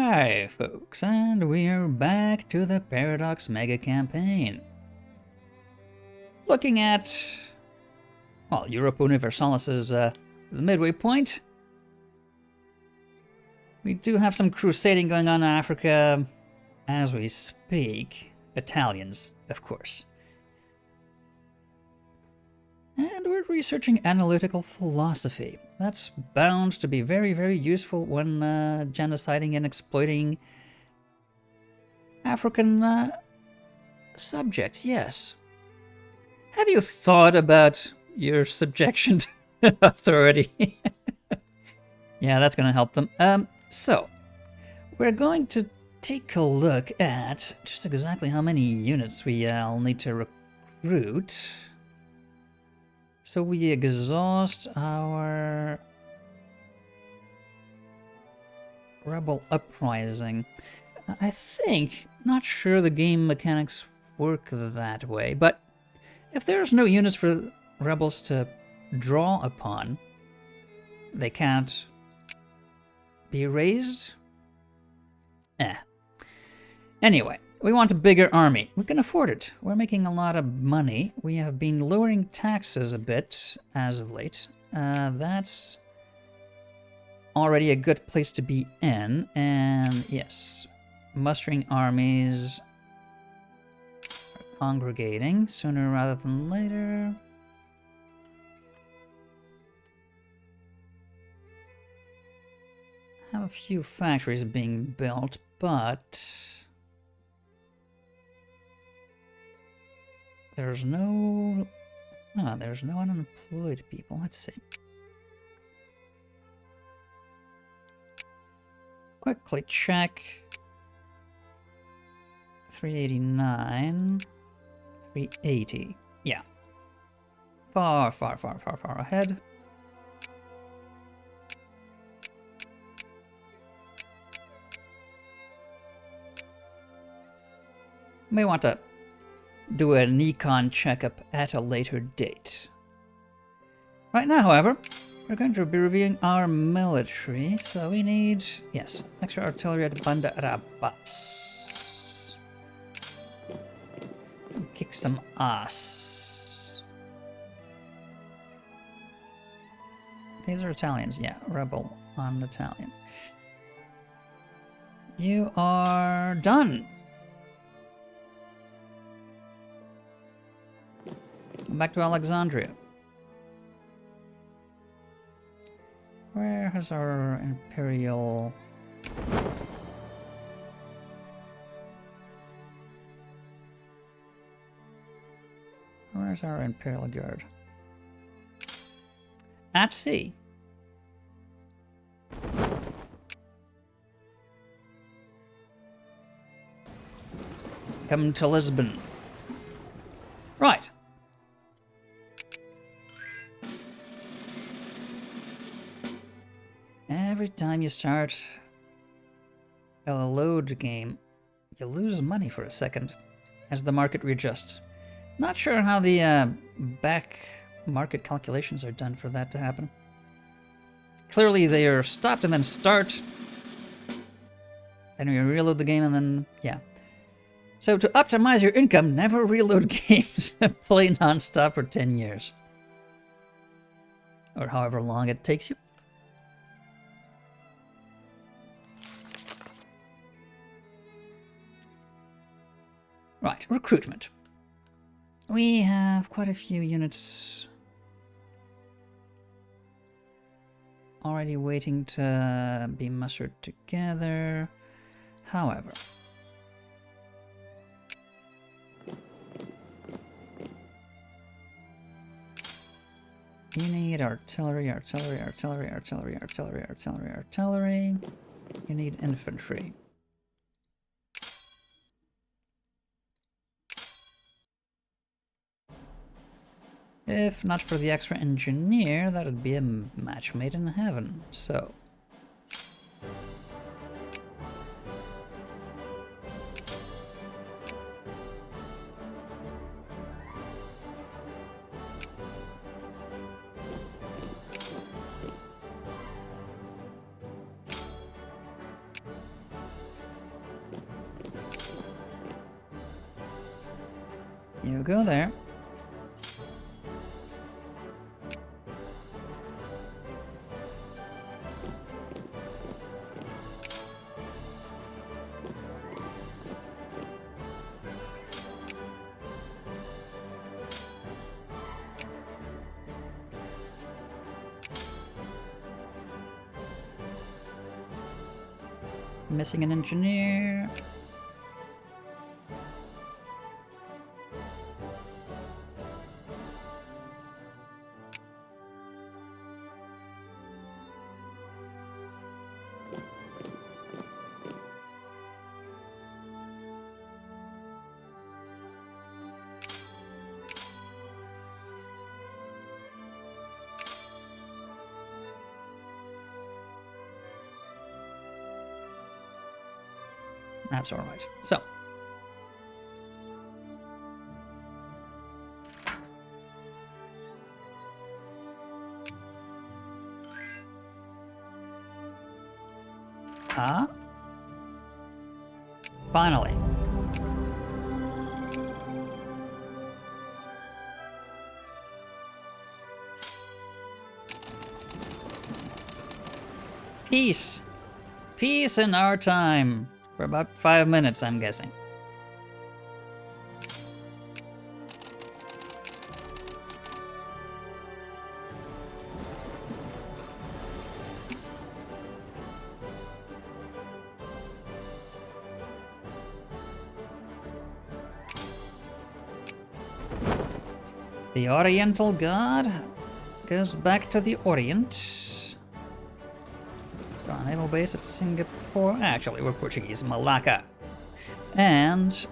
Hi, folks, and we're back to the Paradox Mega Campaign. Looking at, well, Europa Universalis is the midway point. We do have some crusading going on in Africa as we speak. Italians, of course. And we're researching analytical philosophy. That's bound to be very, very useful when genociding and exploiting African subjects, yes. Have you thought about your subjection to authority? Yeah, that's going to help them. So, we're going to take a look at just exactly how many units we'll need to recruit. So we exhaust our rebel uprising. I think, not sure the game mechanics work that way, but if there's no units for rebels to draw upon, they can't be raised? Anyway, we want a bigger army. We can afford it. We're making a lot of money. We have been lowering taxes a bit as of late. That's already a good place to be in. And yes, mustering armies, congregating sooner rather than later. Have a few factories being built, but there's no unemployed people. Let's see. Quickly check. 389, 380. Yeah. Far ahead. May want to do an econ checkup at a later date. Right now, however, we're going to be reviewing our military, so we need, yes, extra artillery at Banda Rabas. Kick some ass. These are Italians, yeah, rebel on Italian. You are done. Back to Alexandria. Where has our Imperial... Where's our Imperial Guard? At sea. Come to Lisbon. Right. Every time you start a load game, you lose money for a second as the market readjusts. Not sure how the back market calculations are done for that to happen. Clearly they are stopped and then start. Then you reload the game and then, yeah. So to optimize your income, never reload games. Play non-stop for 10 years. Or however long it takes you. Right, recruitment. We have quite a few units already waiting to be mustered together. However, you need artillery. You need infantry. If not for the extra engineer, that would be a match made in heaven. So, You go there. Missing an engineer. That's all right. So. Ah. Finally. Peace. Peace in our time. For about 5 minutes, I'm guessing. The Oriental God goes back to the Orient. Naval base at Singapore. Actually, we're Portuguese. Malacca. And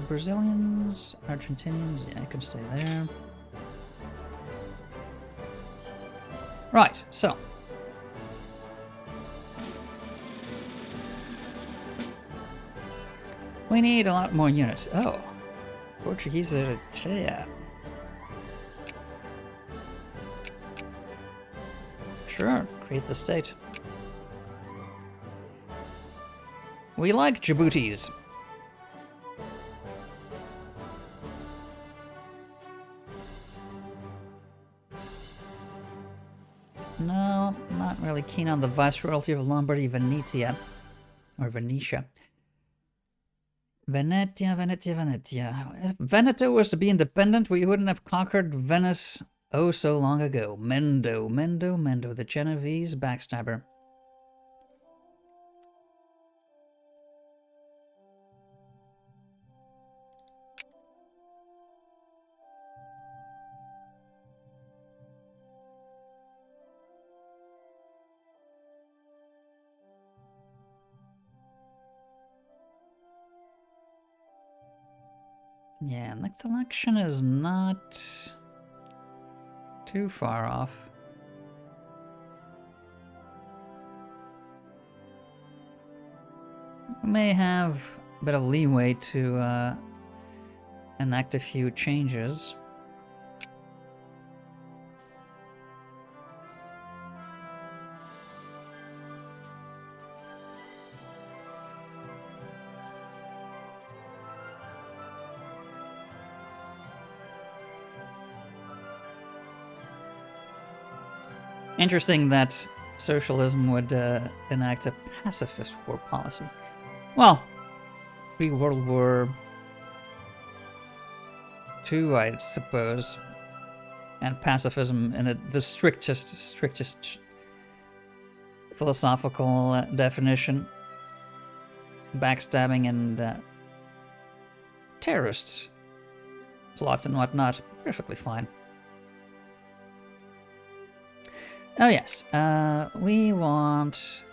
Brazilians, Argentinians. Yeah, I can stay there. Right, so. We need a lot more units. Oh. Portuguese Eritrea. Sure, create the state. We like Djiboutis. No, not really keen on the Viceroyalty of Lombardy, Venetia. Or Venetia. Venetia. If Veneto was to be independent, we wouldn't have conquered Venice oh so long ago. Mendo, the Genovese backstabber. Yeah, next election is not too far off. We may have a bit of leeway to enact a few changes. Interesting that socialism would enact a pacifist war policy. Well, pre-World War II, I suppose, and pacifism in the strictest philosophical definition, backstabbing and terrorist plots and whatnot, perfectly fine. Oh yes, we want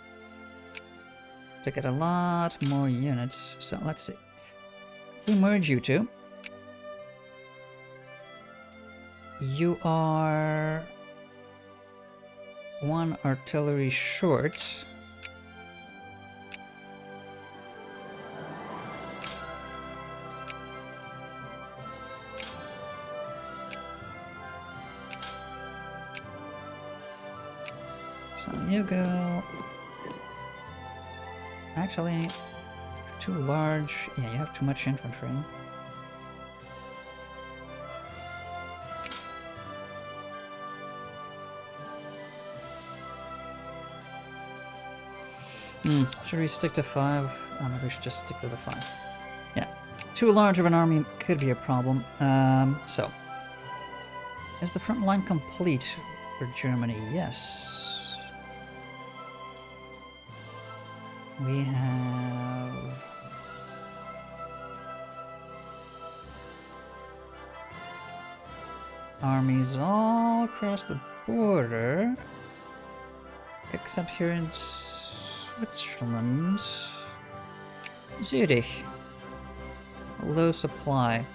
to get a lot more units, so let's see. We merge you two. You are 1 artillery short. So you go. Actually, you're too large. Yeah, you have too much infantry. Should we stick to 5? Maybe we should just stick to the 5. Yeah. Too large of an army could be a problem. So. Is the front line complete for Germany? Yes. We have... armies all across the border. Except here in Switzerland. Zurich. Low supply.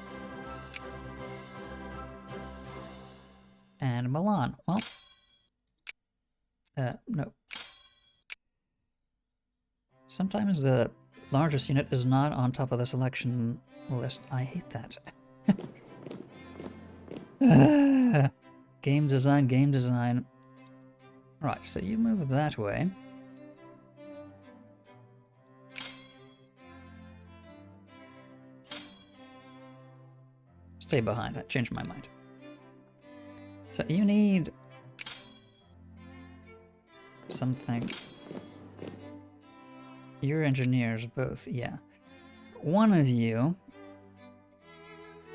And Milan. Well. No. Sometimes the largest unit is not on top of the selection list. I hate that. Game design, game design. Right, so you move that way. Stay behind. I changed my mind. So you need something. You're engineers, both, yeah. One of you.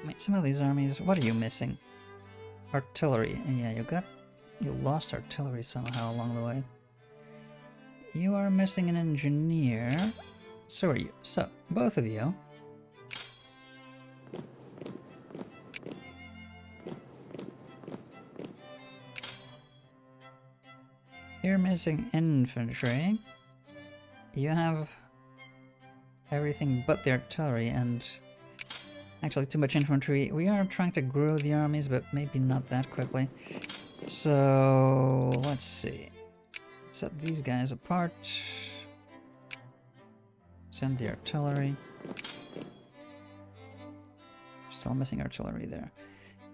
I mean, some of these armies. What are you missing? Artillery. Yeah, you lost artillery somehow along the way. You are missing an engineer. So are you. So, both of you. You're missing infantry. You have everything but the artillery and actually too much infantry. We are trying to grow the armies, but maybe not that quickly. So let's see. Set these guys apart. Send the artillery. Still missing artillery there.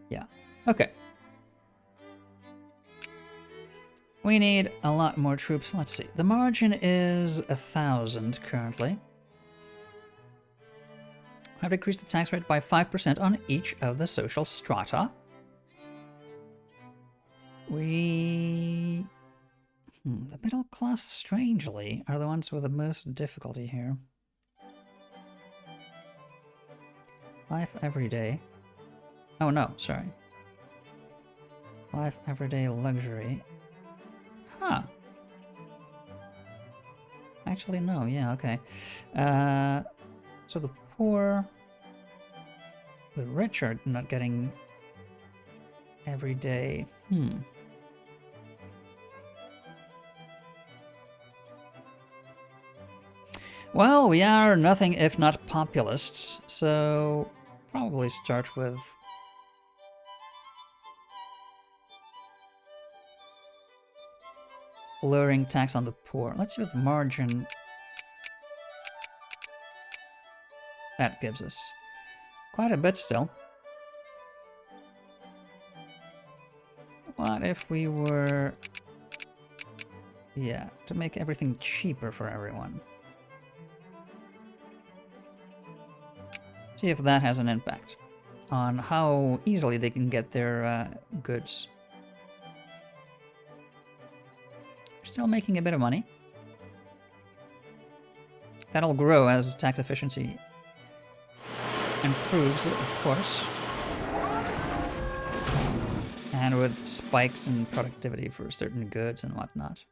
Yeah. Okay. We need a lot more troops. Let's see. The margin is 1,000 currently. Have decreased the tax rate by 5% on each of the social strata. The middle class, strangely, are the ones with the most difficulty here. Life everyday. Oh no, sorry. Life everyday luxury. Huh. Actually, no, yeah, okay. So the poor, the rich are not getting everyday. Well, we are nothing if not populists, so probably start with lowering tax on the poor. Let's see what the margin that gives us. Quite a bit still. What if we were... yeah, to make everything cheaper for everyone. See if that has an impact on how easily they can get their goods. Still making a bit of money. That'll grow as tax efficiency improves, of course. And with spikes in productivity for certain goods and whatnot.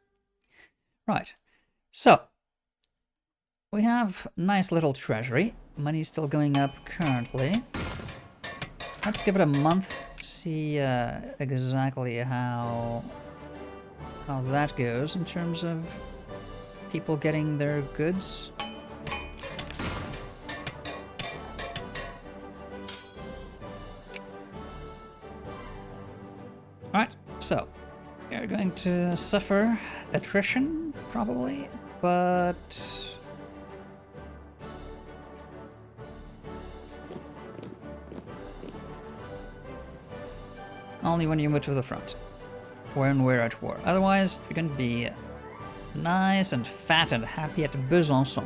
Right. So, we have nice little treasury. Money's still going up currently. Let's give it a month. See exactly how that goes in terms of people getting their goods. Alright, so we're going to suffer attrition, probably, but only when you move to the front. When we're at war. Otherwise, you're going to be nice and fat and happy at Besançon.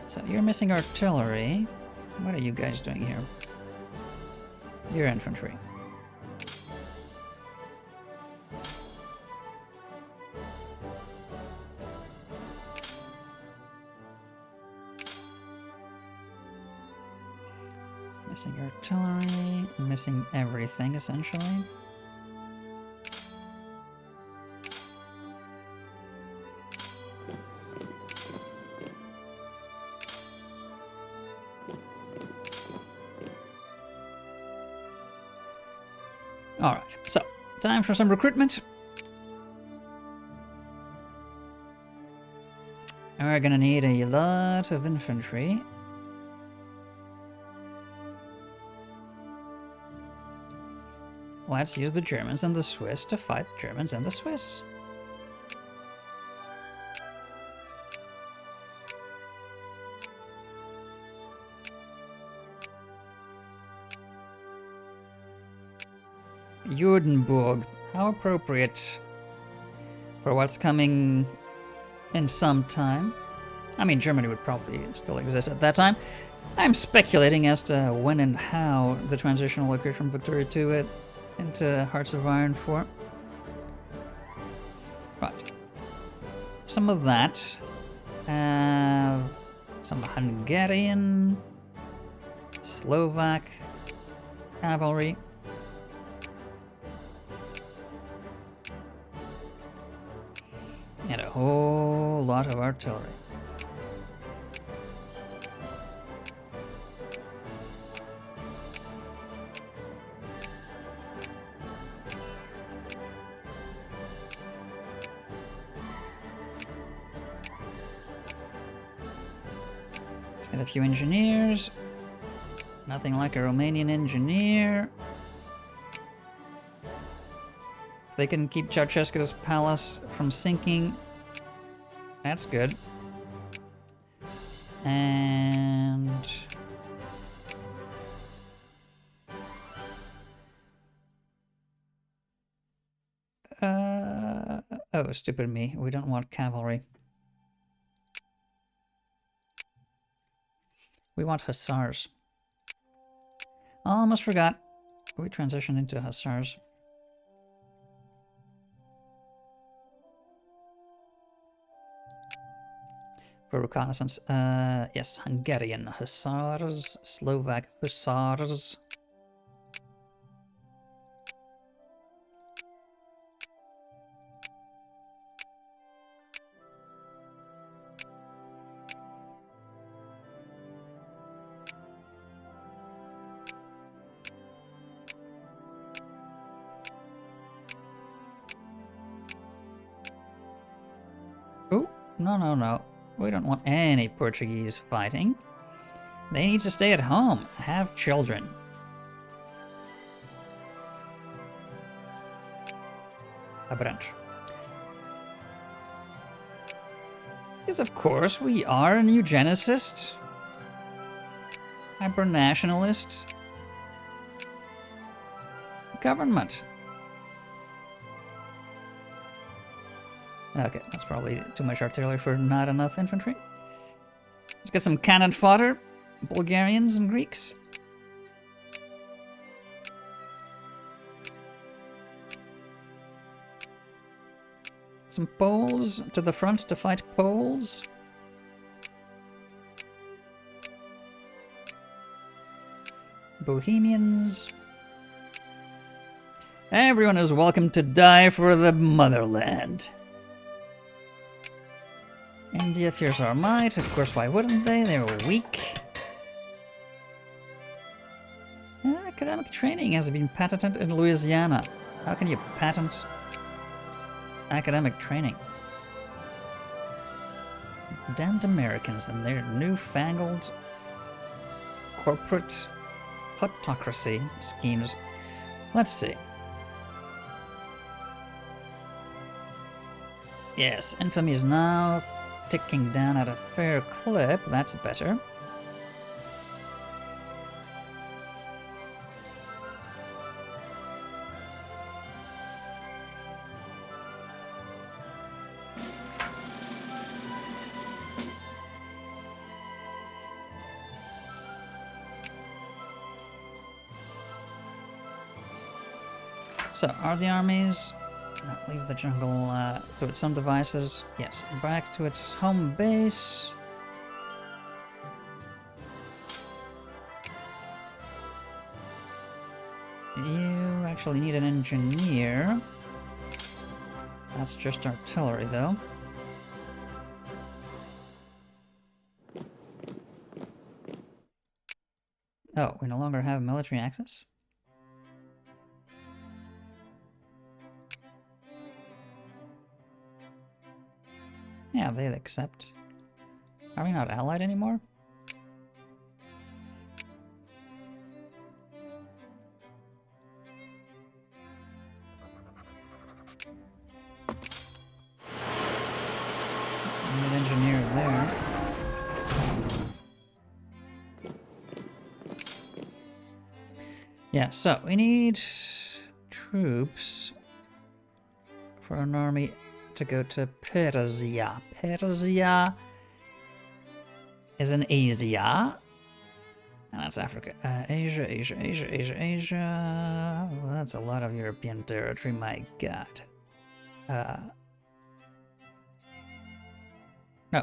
So you're missing artillery. What are you guys doing here? You're infantry. artillery. Missing everything, essentially. Alright, so, time for some recruitment. We're gonna need a lot of infantry. Let's use the Germans and the Swiss to fight Germans and the Swiss. Judenburg, how appropriate for what's coming in some time. I mean, Germany would probably still exist at that time. I'm speculating as to when and how the transition will occur from Victoria to it into Hearts of Iron 4. Right. Some of that. Some Hungarian, Slovak cavalry. And a whole lot of artillery. Let's get a few engineers. Nothing like a Romanian engineer. If they can keep Ceausescu's palace from sinking, that's good. And oh, stupid me. We don't want cavalry. We want hussars. Almost forgot. We transitioned into hussars. For reconnaissance. Yes, Hungarian hussars, Slovak hussars. Oh, no. We don't want any Portuguese fighting. They need to stay at home, have children. A branch. Because of course we are an eugenicist, hyper-nationalist government. Okay, that's probably too much artillery for not enough infantry. Let's get some cannon fodder. Bulgarians and Greeks. Some Poles to the front to fight Poles. Bohemians. Everyone is welcome to die for the motherland. India fears our might. Of course, why wouldn't they? They're weak. Academic training has been patented in Louisiana. How can you patent academic training? Damned Americans and their newfangled corporate kleptocracy schemes. Let's see. Yes, infamy is now ticking down at a fair clip. That's better. So, are the armies... Not leave the jungle to its own devices. Yes, back to its home base. actually need an engineer. That's just artillery, though. Oh, we no longer have military access? Yeah, they'd accept. Are we not allied anymore? Need an engineer there. Yeah, so we need troops for an army to go to Persia. Persia is in Asia. And that's Africa. Asia. Well, that's a lot of European territory, my god. No.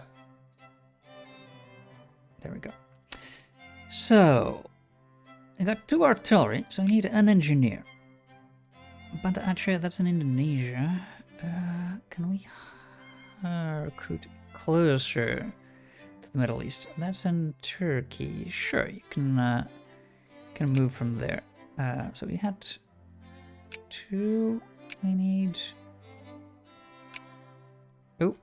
There we go. So, I got 2 artillery, so I need an engineer. But actually, that's in Indonesia. Can we recruit closer to the Middle East? That's in Turkey. Sure, you can move from there. So we had 2. We need. Oh.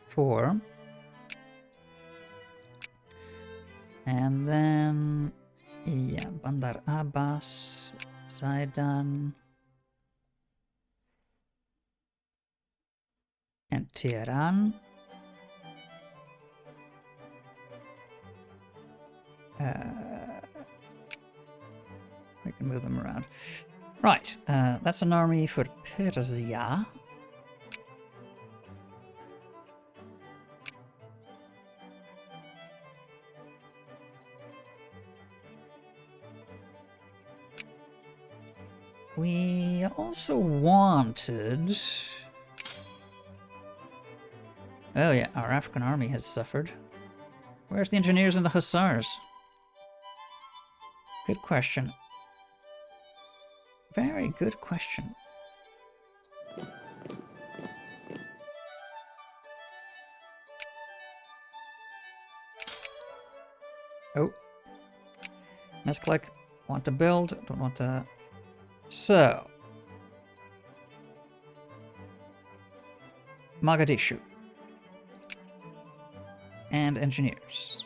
Four. And then, yeah, Bandar Abbas, Zaidan, and Tehran. We can move them around. Right, that's an army for Persia. We also wanted... Oh yeah, our African army has suffered. Where's the engineers and the hussars? Good question. Very good question. Oh. Misclick. Want to build, don't want to... So. Mogadishu. And engineers.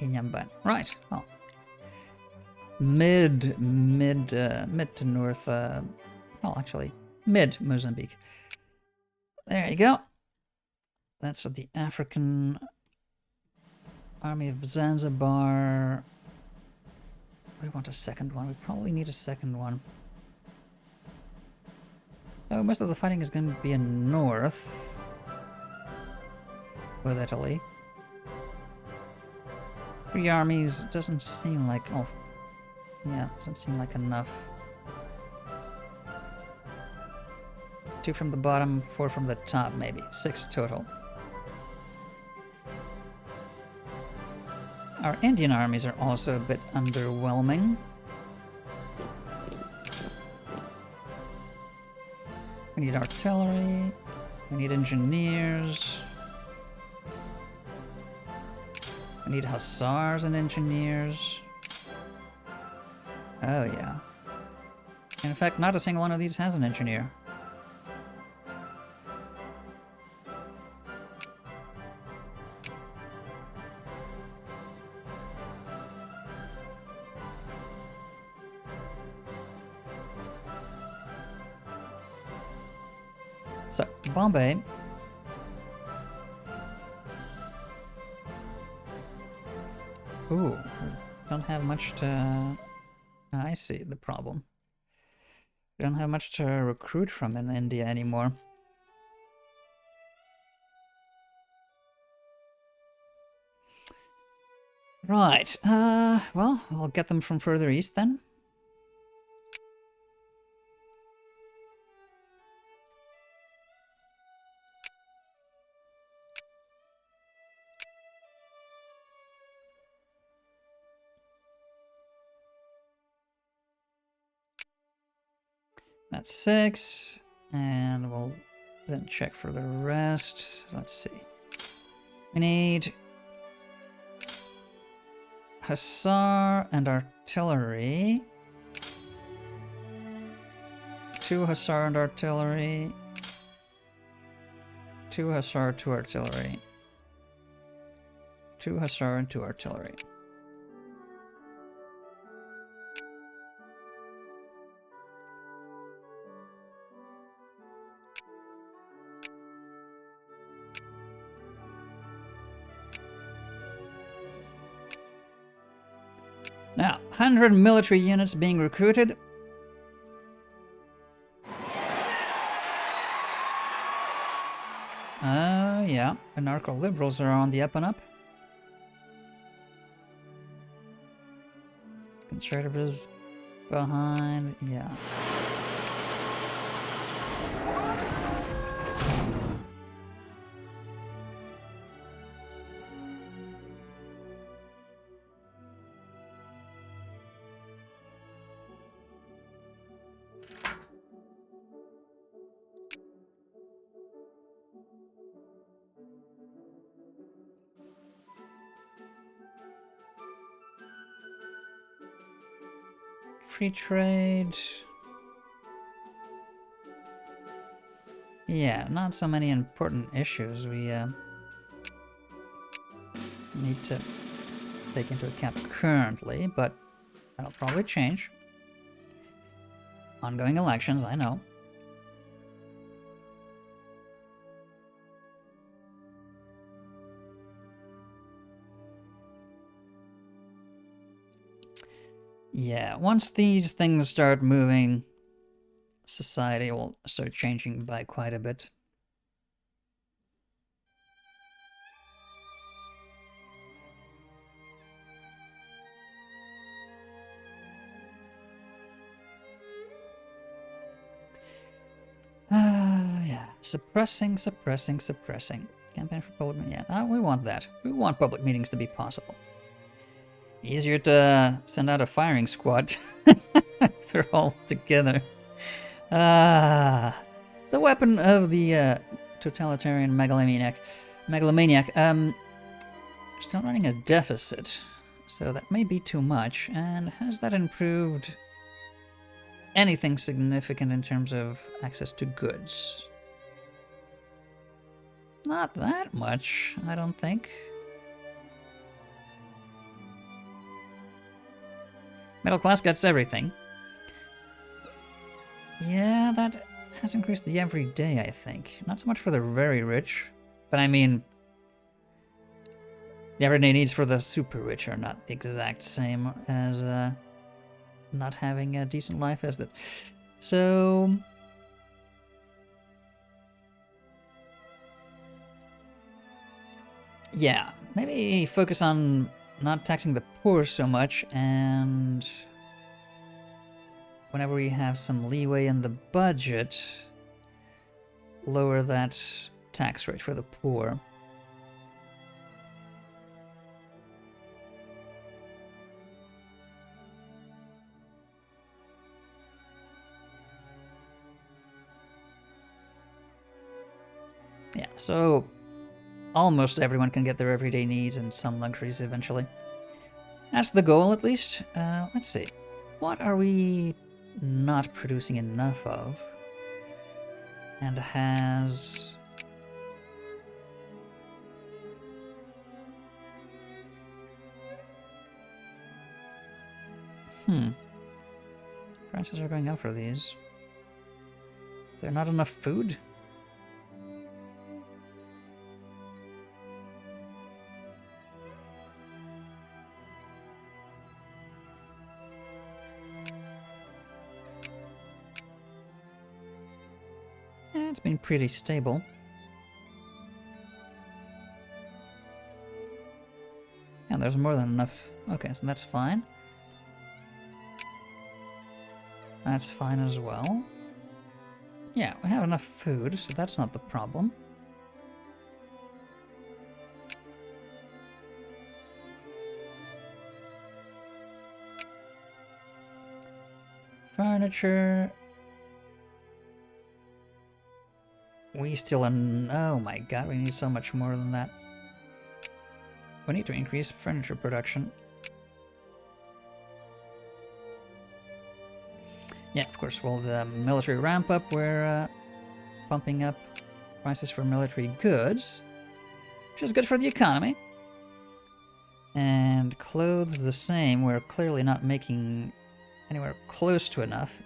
Inyamban. Right. Well. Mid to north, well, actually, mid Mozambique. There you go. That's the African Army of Zanzibar. We want a second one. We probably need a second one. Oh, most of the fighting is going to be in north with Italy. 3 armies doesn't seem like... Oh, yeah, doesn't seem like enough. 2 from the bottom, 4 from the top, maybe. 6 total. Our Indian armies are also a bit underwhelming. We need artillery. We need engineers. We need hussars and engineers. Oh, yeah. In fact, not a single one of these has an engineer. So, Bombay. Ooh, we don't have much to... I see the problem. We don't have much to recruit from in India anymore. Right, well, I'll get them from further east then. That's 6, and we'll then check for the rest. Let's see. We need Hussar and artillery. 2 Hussar and artillery. 2 Hussar, 2 artillery. 2 Hussar and 2 artillery. Now, 100 military units being recruited. Yeah, anarcho-liberals are on the up and up. Conservatives behind, yeah. Free trade. Yeah, not so many important issues we need to take into account currently, but that'll probably change. Ongoing elections, I know. Yeah, once these things start moving, society will start changing by quite a bit. Yeah. Suppressing. Campaign for public meetings. Yeah, we want that. We want public meetings to be possible. Easier to send out a firing squad if they're all together. The weapon of the totalitarian megalomaniac. Still running a deficit, so that may be too much. And has that improved anything significant in terms of access to goods? Not that much, I don't think. Middle class gets everything. Yeah, that has increased the everyday, I think. Not so much for the very rich, but I mean, the everyday needs for the super rich are not the exact same as not having a decent life as that. So, yeah, maybe focus on not taxing the poor so much, and whenever we have some leeway in the budget, lower that tax rate for the poor. Yeah, so almost everyone can get their everyday needs and some luxuries eventually. That's the goal, at least. Let's see. What are we not producing enough of? And has... Prices are going up for these. Is there not enough food? Yeah, it's been pretty stable. Yeah, there's more than enough. Okay, so that's fine. That's fine as well. Yeah, we have enough food, so that's not the problem. Furniture. We still... Oh my god, we need so much more than that. We need to increase furniture production. Yeah, of course, well, the military ramp up, we're pumping up prices for military goods, which is good for the economy. And clothes the same, we're clearly not making anywhere close to enough.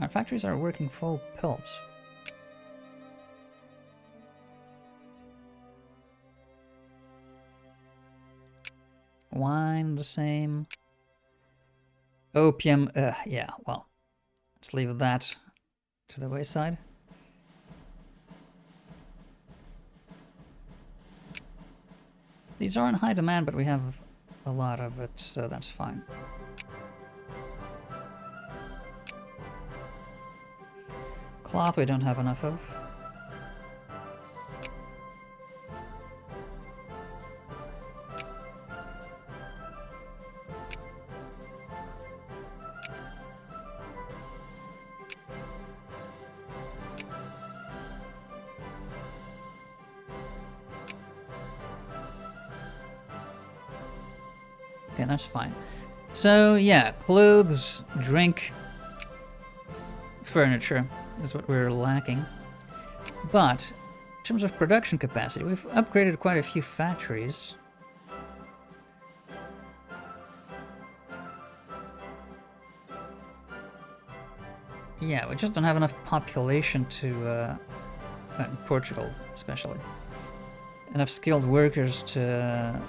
Our factories are working full tilt. Wine the same. Opium, yeah, well, let's leave that to the wayside. These are in high demand, but we have a lot of it, so that's fine. Cloth we don't have enough of. Okay, that's fine. So yeah, clothes, drink, furniture is what we're lacking. But in terms of production capacity, we've upgraded quite a few factories. Yeah, we just don't have enough population to, in Portugal especially, enough skilled workers to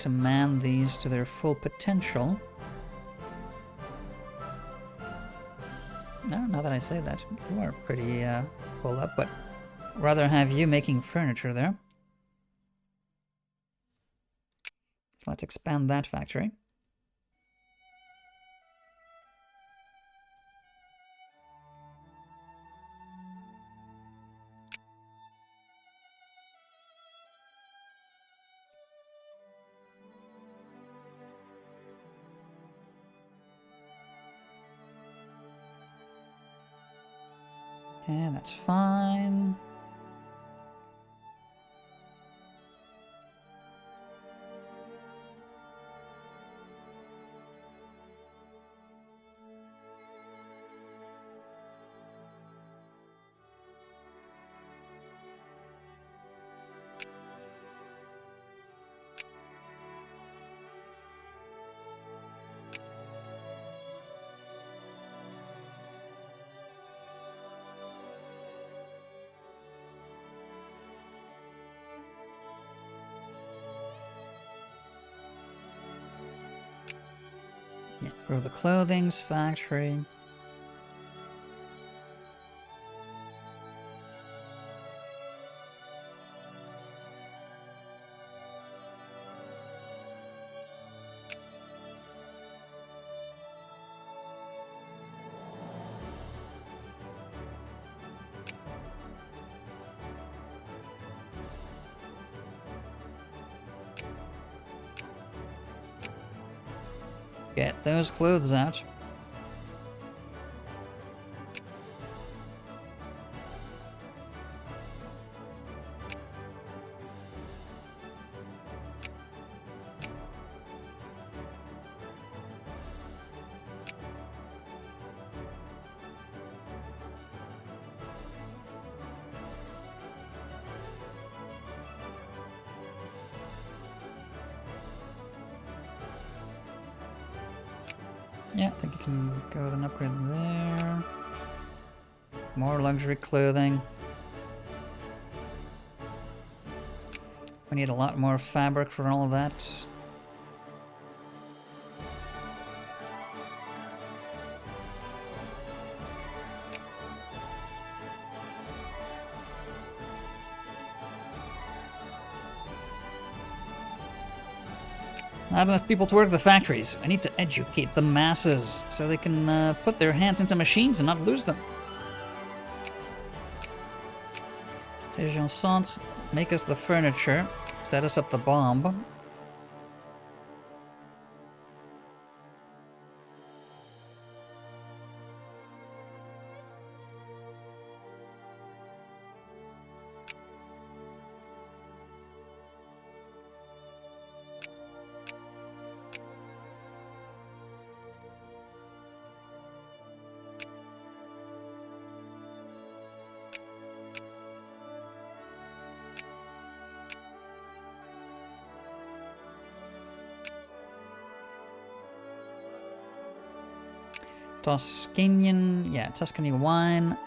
man these to their full potential. No, now that I say that, you are pretty full up, but rather have you making furniture there. So let's expand that factory. Okay, that's fine. Yeah, grow the clothing's factory. Get those clothes out. Yeah, I think you can go with an upgrade there. More luxury clothing. We need a lot more fabric for all of that. Not enough people to work the factories. I need to educate the masses so they can put their hands into machines and not lose them. Région Centre, make us the furniture, set us up the bomb. Tuscanian, yeah, Tuscany wine.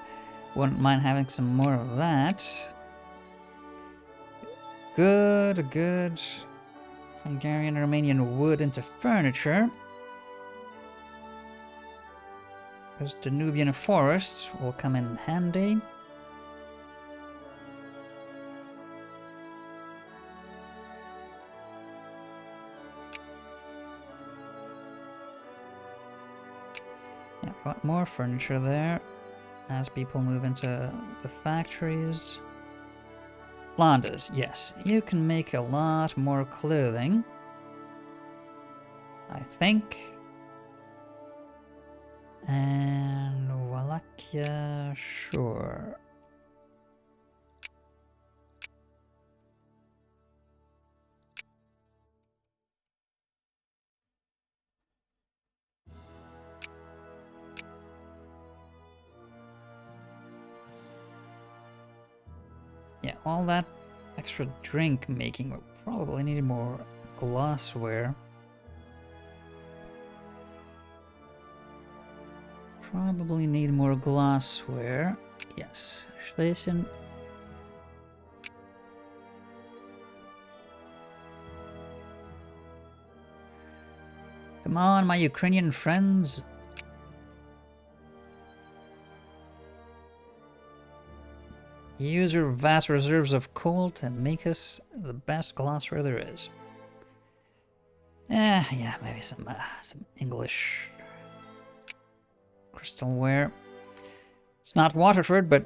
Wouldn't mind having some more of that. Good, good. Hungarian, Romanian wood into furniture. Those Danubian forests will come in handy. Yeah, got more furniture there as people move into the factories. Flanders, yes, you can make a lot more clothing, I think. And Wallachia, sure. Yeah, all that extra drink making will probably need more glassware. Probably need more glassware. Yes, Schlesien. Come on, my Ukrainian friends. Use your vast reserves of coal to make us the best glassware there is. Yeah, maybe some English crystalware. It's not Waterford, but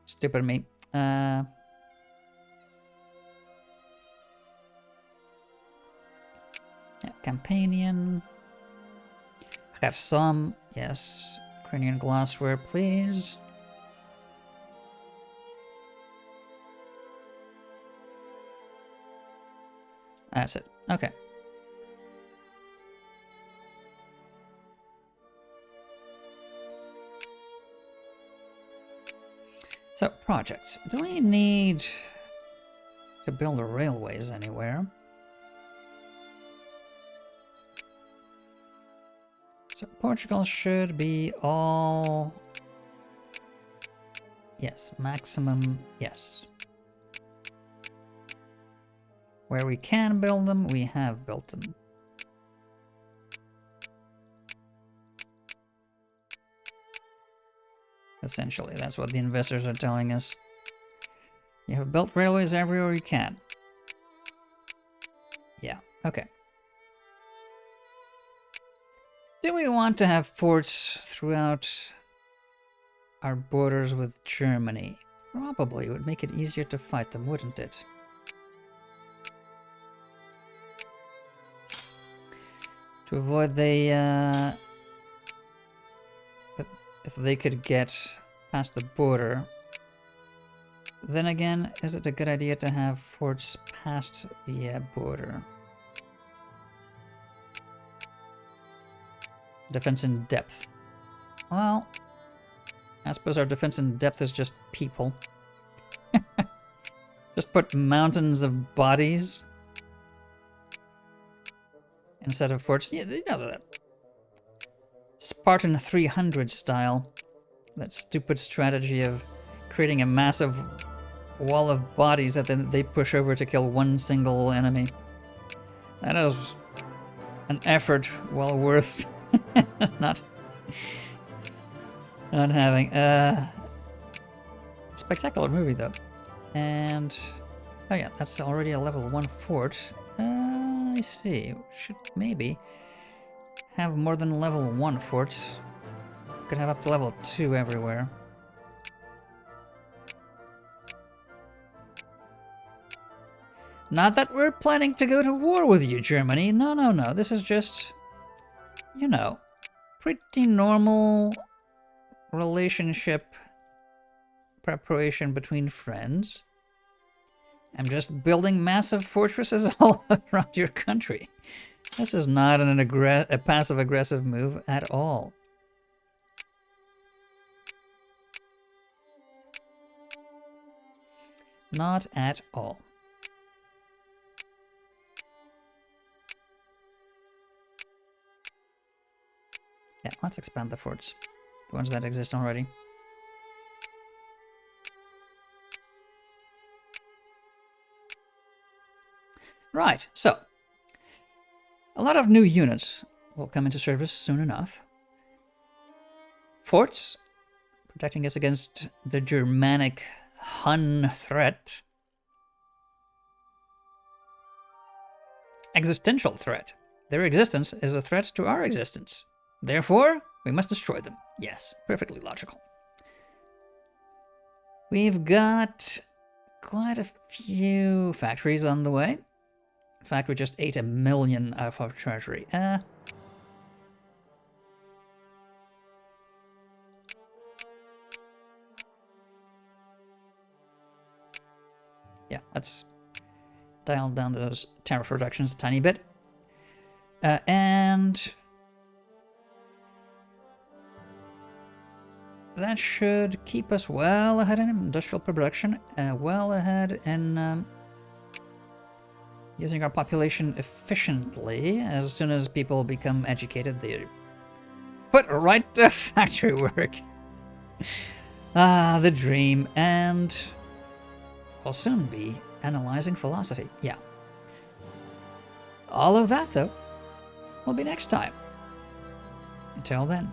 stupid me. Yeah, Campanian. I got some. Yes. Ukrainian glassware, please. That's it. Okay. So, projects. Do we need to build railways anywhere? So, Portugal should be all... Yes, maximum, yes. Where we can build them, we have built them. Essentially, that's what the investors are telling us. You have built railways everywhere you can. Yeah, okay. Do we want to have forts throughout our borders with Germany? Probably. It would make it easier to fight them, wouldn't it? To avoid the, if they could get past the border. Then again, is it a good idea to have forts past the border? Defense in depth. Well, I suppose our defense in depth is just people. Just put mountains of bodies instead of forts. Yeah, you know that Spartan 300 style. That stupid strategy of creating a massive wall of bodies that then they push over to kill one single enemy. That is an effort well worth not having. Spectacular movie though. And oh yeah, that's already a level 1 fort. I see. Should maybe have more than level 1 forts. Could have up to level 2 everywhere. Not that we're planning to go to war with you, Germany. No, no, no. This is just, you know, pretty normal relationship preparation between friends. I'm just building massive fortresses all around your country. This is not a passive-aggressive move at all. Not at all. Yeah, let's expand the forts. The ones that exist already. Right, so a lot of new units will come into service soon enough. Forts, protecting us against the Germanic Hun threat. Existential threat. Their existence is a threat to our existence. Therefore, we must destroy them. Yes, perfectly logical. We've got quite a few factories on the way. In fact, we just ate 1 million out of our treasury. Yeah, let's dial down those tariff reductions a tiny bit. And that should keep us well ahead in industrial production, well ahead in using our population efficiently. As soon as people become educated, they put right to factory work. The dream. And we'll soon be analyzing philosophy. Yeah. All of that, though, will be next time. Until then.